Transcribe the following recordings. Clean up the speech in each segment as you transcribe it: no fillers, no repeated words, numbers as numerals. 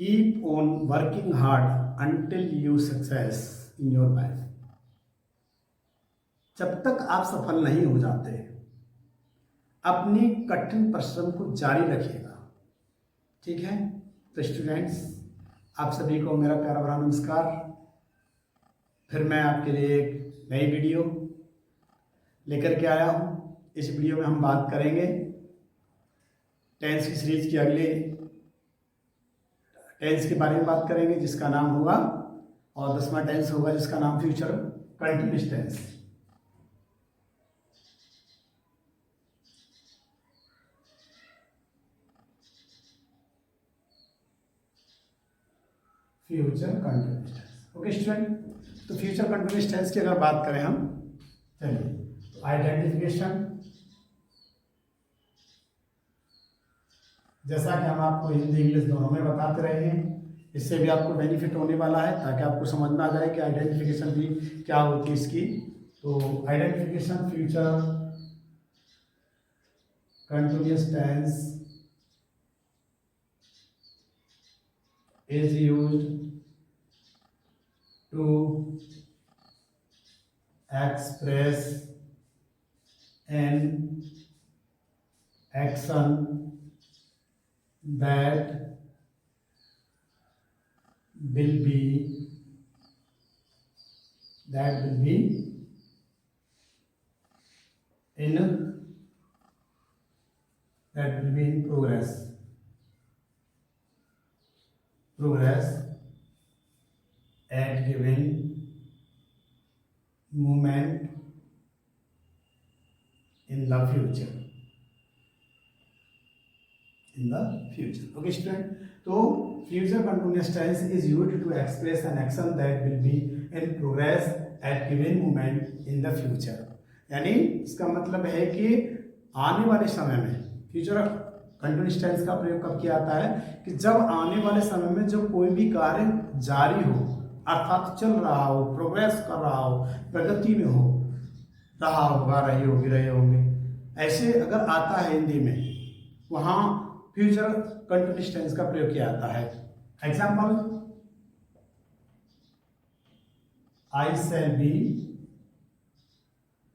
Keep on working hard until you success in your life. जब तक आप सफल नहीं हो जाते अपनी कठिन परिश्रम को जारी रखिएगा। ठीक है, तो स्टूडेंट्स आप सभी को मेरा प्यारा भरा नमस्कार। फिर मैं आपके लिए एक नई वीडियो लेकर के आया हूँ। इस वीडियो में हम बात करेंगे टेंस की सीरीज की अगले टेंस के बारे में बात करेंगे, जिसका नाम होगा और 10वां टेंस होगा जिसका नाम future continuous tense. Future continuous tense. Okay student, तो फ्यूचर कंटिन्यूअस टेंस की अगर बात करें हम, चलिए तो आइडेंटिफिकेशन, जैसा कि हम आपको हिंदी इंग्लिश दोनों में बताते रहे हैं, इससे भी आपको बेनिफिट होने वाला है ताकि आपको समझ में आ जाए कि आइडेंटिफिकेशन भी क्या होती है इसकी। तो identification future continuous tense is used to express an action that will be in progress at given moment in the future. Okay student, तो future continuous tense is used to express an action that will be in progress at given moment in the future। यानी इसका मतलब है कि आने वाले समय में फ्यूचर कंटिन्यूअस टेंस का प्रयोग कब किया जाता है कि जब आने वाले समय में जो कोई भी कार्य जारी हो, अर्थात चल रहा हो, प्रोग्रेस कर रहा हो, प्रगति में हो, रहा होगा, रही होगी, रहे होंगे, ऐसे अगर आता है हिंदी में, वहाँ फ्यूचर कंटिन्यूअस टेंस का प्रयोग किया जाता है। Example, I shall be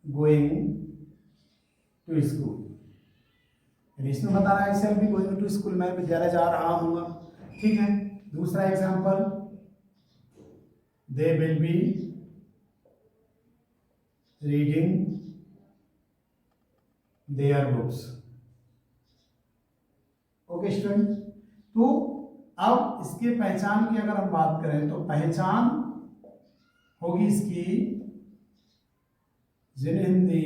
going to school. इसमें बता रहा है I shall be going to school, मैं विद्यालय जा रहा हूँगा। ठीक है, दूसरा example, they will be reading their books. Okay student, तो अब इसके पहचान की अगर हम बात करें तो पहचान होगी इसकी जिन हिंदी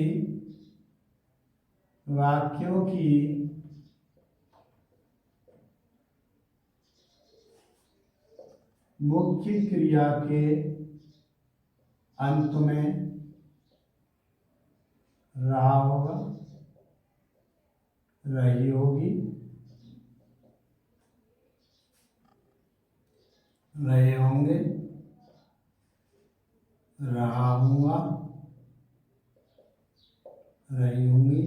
वाक्यों की मुख्य क्रिया के अंत में रहा होगा, रही होगी, रहे होंगे, रहा हुआ, रही होंगी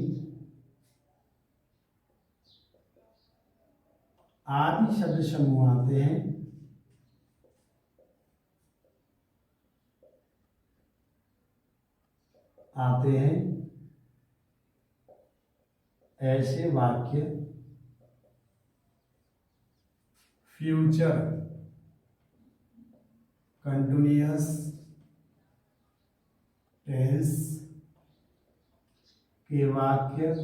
आदि शब्द समूह आते हैं। ऐसे वाक्य फ्यूचर कंटिन्यूअस टेंस के वाक्य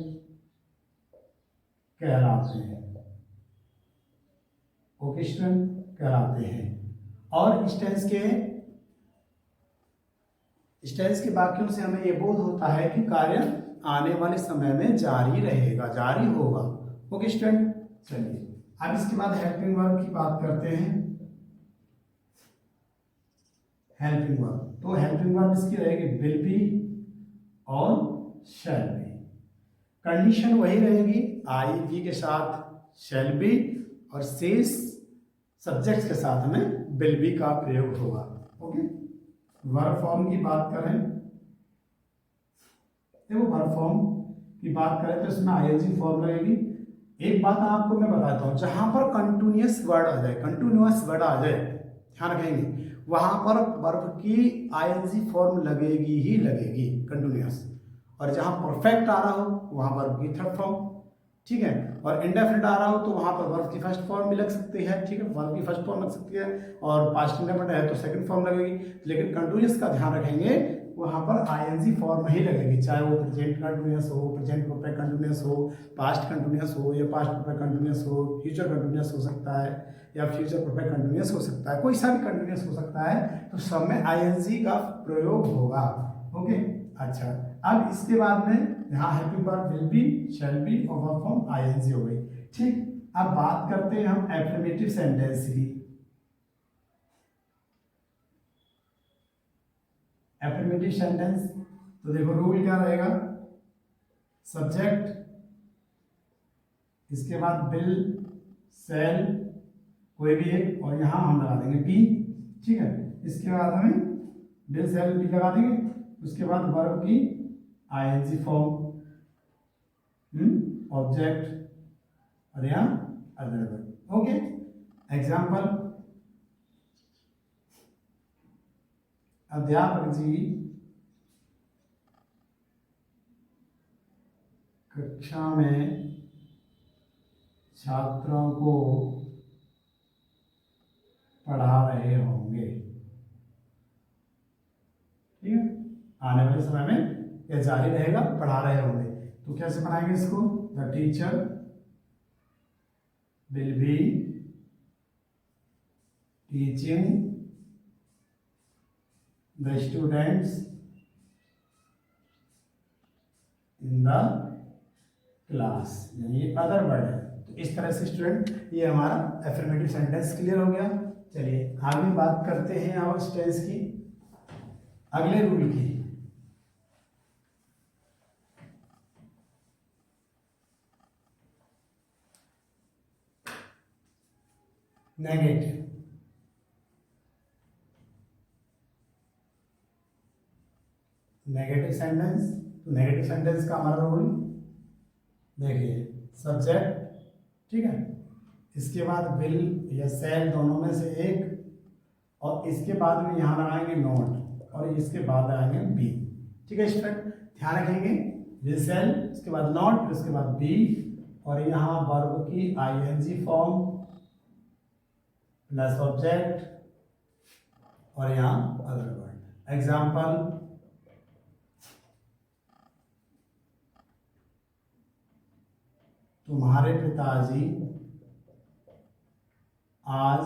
कहलाते हैं। ओके स्टूडेंट, कहलाते हैं। और इस टेंस के वाक्यों से हमें यह बोध होता है कि कार्य आने वाले समय में जारी रहेगा, जारी होगा। ओके स्टूडेंट, चलिए अब इसके बाद हेल्पिंग वर्ब की बात करते हैं। हेल्पिंग वर्ब, तो हेल्पिंग वर्ब इसकी रहेगी विल बी और शैल बी। कंडीशन वही रहेगी, आई बी के साथ शैल बी और शेष सब्जेक्ट्स के साथ में विल बी का प्रयोग होगा। ओके, वर्ब फॉर्म की बात करें, देखो वर्ब फॉर्म की बात करें तो इसमें आईएनजी फॉर्म रहेगी एक बात आपको मैं बताता हूँ, जहां पर कंटिन्यूअस वर्ड आ जाए, कंटिन्यूअस वर्ड आ जाए, ध्यान रखेंगे वहां पर वर्ब की आईएनजी फॉर्म लगेगी ही लगेगी, कंटिन्यूअस। और जहां परफेक्ट आ रहा हो वहां वर्ब की थर्ड फॉर्म, ठीक है। और इंडेफिनिट आ रहा हो तो वहां पर वर्ब की फर्स्ट फॉर्म भी लग सकती है, ठीक है, वर्ब की फर्स्ट फॉर्म लग सकती है। और पास्ट इंडेफिनिट है तो सेकंड फॉर्म लगेगी। लेकिन कंटिन्यूअस का ध्यान रखेंगे, वहां पर आईएनजी फॉर्म ही लगेगी, चाहे वो प्रेजेंट कंटिन्यूअस हो, प्रेजेंट परफेक्ट कंटिन्यूअस हो, पास्ट कंटिन्यूअस हो, या पास्ट परफेक्ट कंटिन्यूअस हो, फ्यूचर कंटिन्यूअस हो सकता है, या फ्यूचर परफेक्ट कंटिन्यूअस हो सकता है, कोई सा भी कंटिन्यूअस हो सकता है। तो सब में आईएनजी का प्रयोग होगा। ओके, अच्छा। अब इसके बाद में यहाँ happy verb will be, shall be और वर्ब फॉर्म आईएनजी हो गई, ठीक। अब बात करते हैं हम एफर्मेटिव सेंटेंस की। एफर्मेटिव सेंटेंस तो देखो रूल क्या रहेगा, सब्जेक्ट, इसके बाद विल, शैल, कोई भी एक, और यहां हम लगा देंगे बी, ठीक है। इसके बाद हमें विल शैल बी लगा देंगे, उसके बाद वर्ब की आईएनजी फॉर्म, ऑब्जेक्ट, और यहाँ अदर वर्ब। ओके, एग्जाम्पल, अध्यापक जी कक्षा में छात्रों को पढ़ा रहे होंगे, ठीक है, आने वाले समय में यह जारी रहेगा, पढ़ा रहे होंगे। तो कैसे बनाएंगे इसको, the teacher will be teaching the students in the class, यानी ये अदर वर्ड है। तो इस तरह से स्टूडेंट ये हमारा एफर्मेटिव सेंटेंस क्लियर हो गया। चलिए आगे बात करते हैं अब टेंस की, अगले रूल की। नेगेटिव, नेगेटिव सेंटेंस, तो नेगेटिव सेंटेंस का हमारा रूल देखिए, सब्जेक्ट, ठीक है, इसके बाद विल या शैल दोनों में से एक, और इसके बाद में यहाँ लगाएंगे नॉट, और इसके बाद लगाएंगे बी, ठीक है स्टूडेंट, ध्यान रखेंगे, विल शैल, उसके बाद नॉट, उसके बाद बी, और यहाँ वर्ब की आईएनजी फॉर्म प्लस ऑब्जेक्ट, और यहाँ अदर वर्ड। एग्जाम्पल, तुम्हारे पिताजी आज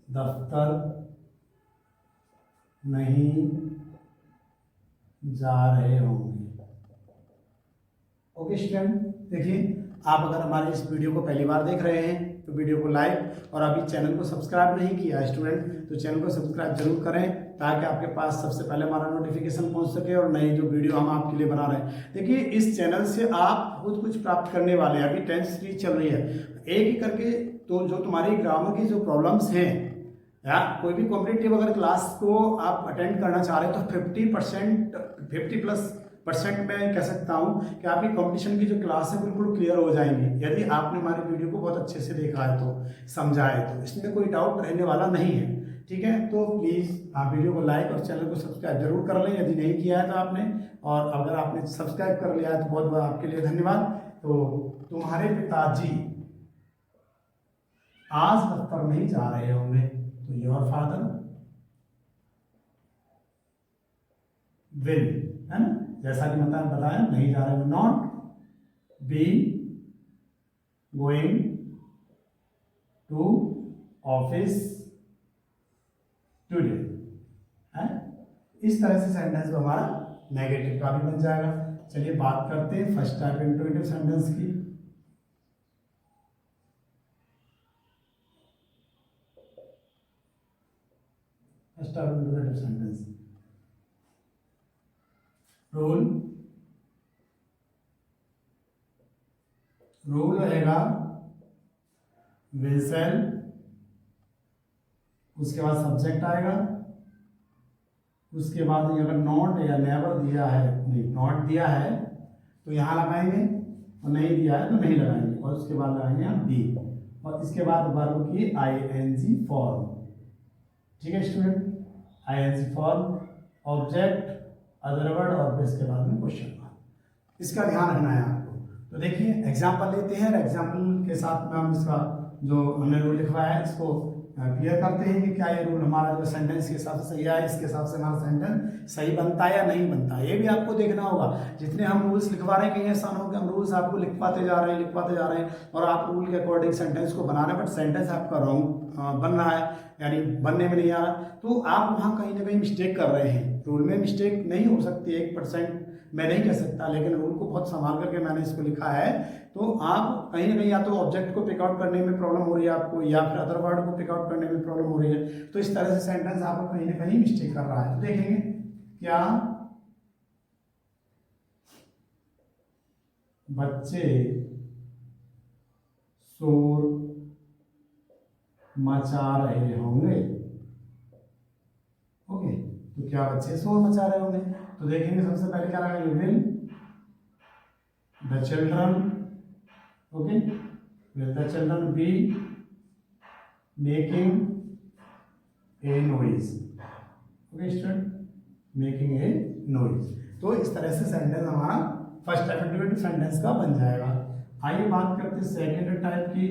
दफ्तर नहीं जा रहे होंगे। ओके स्टूडेंट, देखिए आप अगर हमारे इस वीडियो को पहली बार देख रहे हैं तो वीडियो को लाइक, और अभी चैनल को सब्सक्राइब नहीं किया है स्टूडेंट तो चैनल को सब्सक्राइब जरूर करें, ताकि आपके पास सबसे पहले हमारा नोटिफिकेशन पहुंच सके और नई जो वीडियो हम आपके लिए बना रहे हैं। देखिए इस चैनल से आप बहुत कुछ प्राप्त करने वाले हैं। अभी 10th सीरीज चल रही है, एक एक करके, तो जो तुम्हारी ग्रामर की जो प्रॉब्लम्स हैं, या कोई भी कॉम्पिटिटिव अगर क्लास को आप अटेंड करना चाह रहे हैं तो 50% में कह सकता हूं कि आपकी कंपटीशन की जो क्लास है बिल्कुल क्लियर हो जाएंगी, यदि आपने हमारी वीडियो को बहुत अच्छे से देखा है तो, समझा है तो, इसमें कोई डाउट रहने वाला नहीं है, ठीक है। तो प्लीज़ आप वीडियो को लाइक और चैनल को सब्सक्राइब जरूर कर लें यदि नहीं किया है तो आपने, और अगर आपने सब्सक्राइब कर लिया है तो बहुत बहुत आपके लिए धन्यवाद। तो तुम्हारे पिताजी आज दफ्तर नहीं जा रहे होंगे, तो योर फादर विल, है ना, जैसा कि मतलब बताया, नहीं जा रहे हो, not be going to office today, है। इस तरह से सेंटेंस हमारा नेगेटिव का भी बन जाएगा। चलिए बात करते हैं फर्स्ट टाइप इंट्रोगेटिव सेंटेंस की। First type interrogative sentence rule, rule रहेगा विल शैल, उसके बाद सब्जेक्ट आएगा, उसके बाद अगर नॉट या नेवर दिया है, नहीं नॉट दिया है तो यहाँ लगाएंगे और नहीं दिया है तो नहीं लगाएंगे, और उसके बाद लगाएंगे हम बी, और इसके बाद वर्ब की आईएनजी फॉर्म। ठीक है student, ING form, object, other word और फिर इसके बाद में क्वेश्चन मार्क, इसका ध्यान रखना है आपको। तो देखिए एग्जाम्पल लेते हैं, एग्जाम्पल के साथ में हम इसका जो हमने रूल लिखवाया है इसको क्लियर करते हैं कि क्या ये रूल हमारा जो सेंटेंस के हिसाब से सही है, इसके हिसाब से हमारा सेंटेंस सही बनता है या नहीं बनता है, ये भी आपको देखना होगा। जितने हम रूल्स लिखवा रहे हैं कहीं ऐसा हो कि हम रूल्स आपको लिखवाते जा रहे हैं और आप रूल के अकॉर्डिंग सेंटेंस को बना रहे हैं, बट सेंटेंस आपका रॉन्ग बन रहा है, यानी बनने में नहीं आ रहा, तो आप वहाँ कहीं ना कहीं मिस्टेक कर रहे हैं। रूल में मिस्टेक नहीं हो सकती, 1% मैं नहीं कह सकता, लेकिन रूल को बहुत संभाल करके मैंने इसको लिखा है। तो आप कहीं ना कहीं या तो ऑब्जेक्ट को पिक आउट करने में प्रॉब्लम हो रही है आपको, या फिर अदर वर्ड को पिक आउट करने में प्रॉब्लम हो रही है, तो इस तरह से सेंटेंस आपको कहीं ना कहीं मिस्टेक कर रहा है। तो देखेंगे क्या बच्चे शोर मचा रहे होंगे। ओके, तो क्या बच्चे शोर मचा रहे होंगे, तो देखेंगे सबसे पहले क्या लगाएंगे, will the children, okay, will the children be making a noise. Okay student, making a noise. तो इस तरह से सेंटेंस हमारा फर्स्ट अफर्मेटिव सेंटेंस का बन जाएगा। आइए बात करते हैं सेकेंड टाइप की।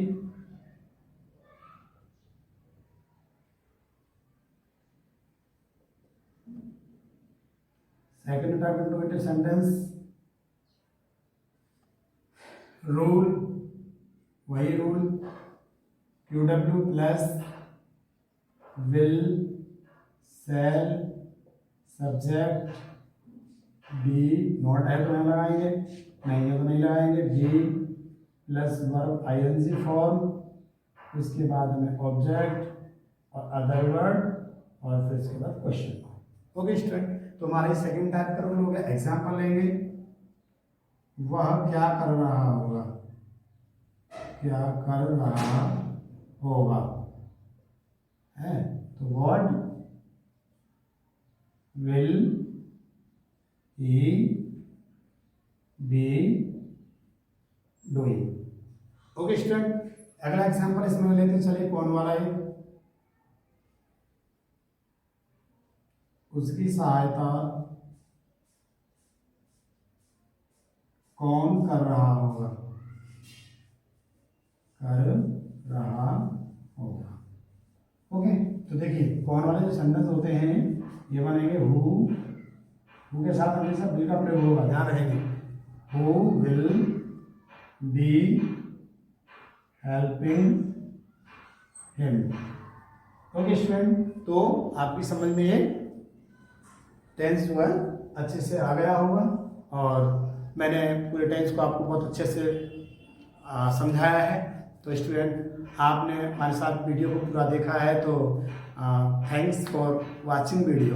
Second type interrogative sentence, rule, वही rule, QW plus will, shall, subject, be, not है तो नहीं लगाएंगे, नहीं है तो नहीं लगाएंगे, be plus verb ING form, उसके बाद में ऑब्जेक्ट और अदर वर्ड और फिर इसके बाद क्वेश्चन मार्क। ओके स्टूडेंट, तो हमारे सेकंड टाइप का रूल हो गया। एग्जाम्पल लेंगे, वह क्या कर रहा होगा, क्या कर रहा होगा है, तो what will he be doing. Okay student, अगला एग्जाम्पल इसमें लेते चलिए, कौन वाला है, उसकी सहायता कौन कर रहा होगा, कर रहा होगा। ओके, तो देखिए कौन वाले जो सेंटेंस होते हैं ये बनेंगे हु के साथ हमेशा विल का प्रयोग होगा, ध्यान रखेंगे, who will be helping him. Okay student, तो आपकी समझ में ये टेंस जो है अच्छे से आ गया होगा, और मैंने पूरे टेंस को आपको बहुत अच्छे से समझाया है। तो स्टूडेंट, आपने हमारे साथ वीडियो को पूरा देखा है, तो थैंक्स फॉर वाचिंग वीडियो।